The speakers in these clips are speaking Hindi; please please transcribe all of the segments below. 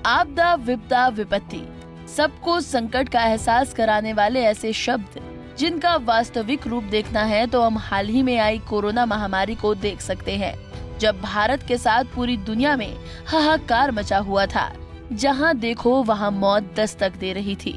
आपदा, विपदा, विपत्ति, सबको संकट का एहसास कराने वाले ऐसे शब्द जिनका वास्तविक रूप देखना है तो हम हाल ही में आई कोरोना महामारी को देख सकते हैं, जब भारत के साथ पूरी दुनिया में हाहाकार मचा हुआ था। जहां देखो वहां मौत दस्तक दे रही थी।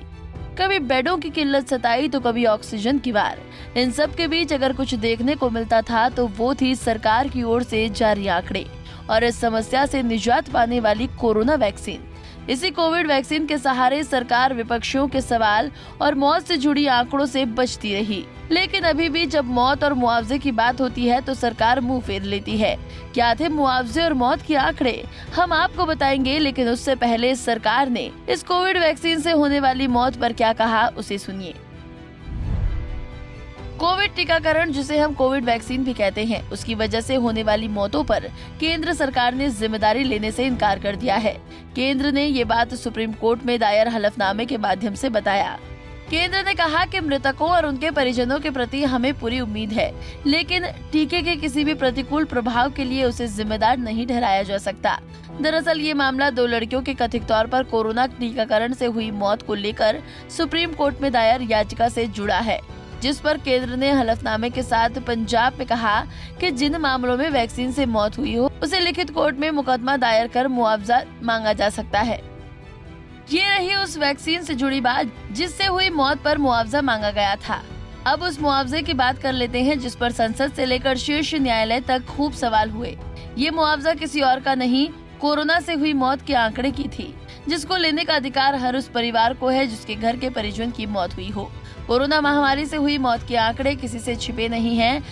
कभी बेडों की किल्लत सताई तो कभी ऑक्सीजन की वार। इन सब के बीच अगर कुछ देखने को मिलता था तो वो थी सरकार की ओर से जारी आंकड़े और इस समस्या से निजात पाने वाली कोरोना वैक्सीन। इसी कोविड वैक्सीन के सहारे सरकार विपक्षियों के सवाल और मौत से जुड़ी आंकड़ों से बचती रही, लेकिन अभी भी जब मौत और मुआवजे की बात होती है तो सरकार मुंह फेर लेती है। क्या थे मुआवजे और मौत के आंकड़े, हम आपको बताएंगे, लेकिन उससे पहले सरकार ने इस कोविड वैक्सीन से होने वाली मौत पर क्या कहा, उसे सुनिए। कोविड टीकाकरण, जिसे हम कोविड वैक्सीन भी कहते हैं, उसकी वजह से होने वाली मौतों पर केंद्र सरकार ने जिम्मेदारी लेने से इनकार कर दिया है। केंद्र ने ये बात सुप्रीम कोर्ट में दायर हलफनामे के माध्यम से बताया। केंद्र ने कहा कि मृतकों और उनके परिजनों के प्रति हमें पूरी उम्मीद है, लेकिन टीके के किसी भी प्रतिकूल प्रभाव के लिए उसे जिम्मेदार नहीं ठहराया जा सकता। दरअसल ये मामला 2 लड़कियों के कथित तौर पर कोरोना टीकाकरण से हुई मौत को लेकर सुप्रीम कोर्ट में दायर याचिका से जुड़ा है, जिस पर केंद्र ने हलफनामे के साथ पंजाब में कहा कि जिन मामलों में वैक्सीन से मौत हुई हो उसे लिखित कोर्ट में मुकदमा दायर कर मुआवजा मांगा जा सकता है। ये रही उस वैक्सीन से जुड़ी बात जिससे हुई मौत पर मुआवजा मांगा गया था। अब उस मुआवजे की बात कर लेते हैं जिस पर संसद से लेकर शीर्ष न्यायालय तक खूब सवाल हुए। ये मुआवजा किसी और का नहीं, कोरोना से हुई मौत के आंकड़े की थी, जिसको लेने का अधिकार हर उस परिवार को है जिसके घर के परिजन की मौत हुई हो। कोरोना महामारी से हुई मौत के आंकड़े किसी से छिपे नहीं हैं,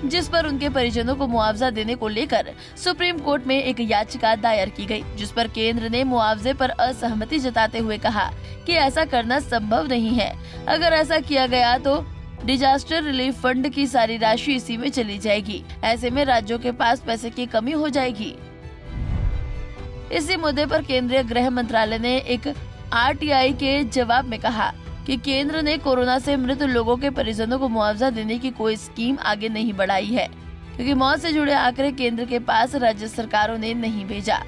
जिस पर उनके परिजनों को मुआवजा देने को लेकर सुप्रीम कोर्ट में एक याचिका दायर की गई, जिस पर केंद्र ने मुआवजे पर असहमति जताते हुए कहा कि ऐसा करना संभव नहीं है। अगर ऐसा किया गया तो डिजास्टर रिलीफ फंड की सारी राशि इसी में चली जाएगी। ऐसे में राज्यों के पास पैसे की कमी हो जाएगी। इसी मुद्दे पर केंद्रीय गृह मंत्रालय ने एक RTI के जवाब में कहा कि केंद्र ने कोरोना से मृत लोगों के परिजनों को मुआवजा देने की कोई स्कीम आगे नहीं बढ़ाई है, क्योंकि मौत से जुड़े आंकड़े केंद्र के पास राज्य सरकारों ने नहीं भेजा।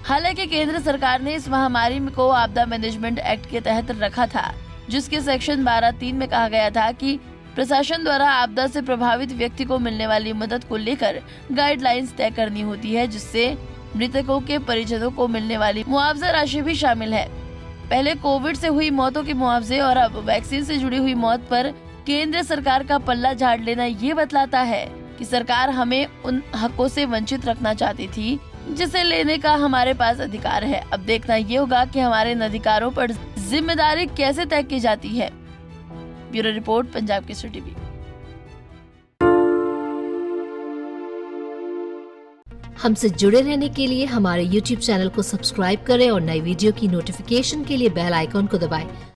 हालांकि केंद्र सरकार ने इस महामारी को आपदा मैनेजमेंट एक्ट के तहत रखा था, जिसके सेक्शन 12(3) में कहा गया था कि प्रशासन द्वारा आपदा से प्रभावित व्यक्ति को मिलने वाली मदद को लेकर गाइडलाइंस तय करनी होती है, जिससे मृतकों के परिजनों को मिलने वाली मुआवजा राशि भी शामिल है। पहले कोविड से हुई मौतों के मुआवजे और अब वैक्सीन से जुड़ी हुई मौत पर केंद्र सरकार का पल्ला झाड़ लेना ये बतलाता है कि सरकार हमें उन हकों से वंचित रखना चाहती थी जिसे लेने का हमारे पास अधिकार है। अब देखना ये होगा कि हमारे इन अधिकारों पर जिम्मेदारी कैसे तय की जाती है। Bureau report, Punjab Kesari TV. हमसे जुड़े रहने के लिए हमारे YouTube चैनल को सब्सक्राइब करें और नई वीडियो की नोटिफिकेशन के लिए बेल आइकॉन को दबाएं।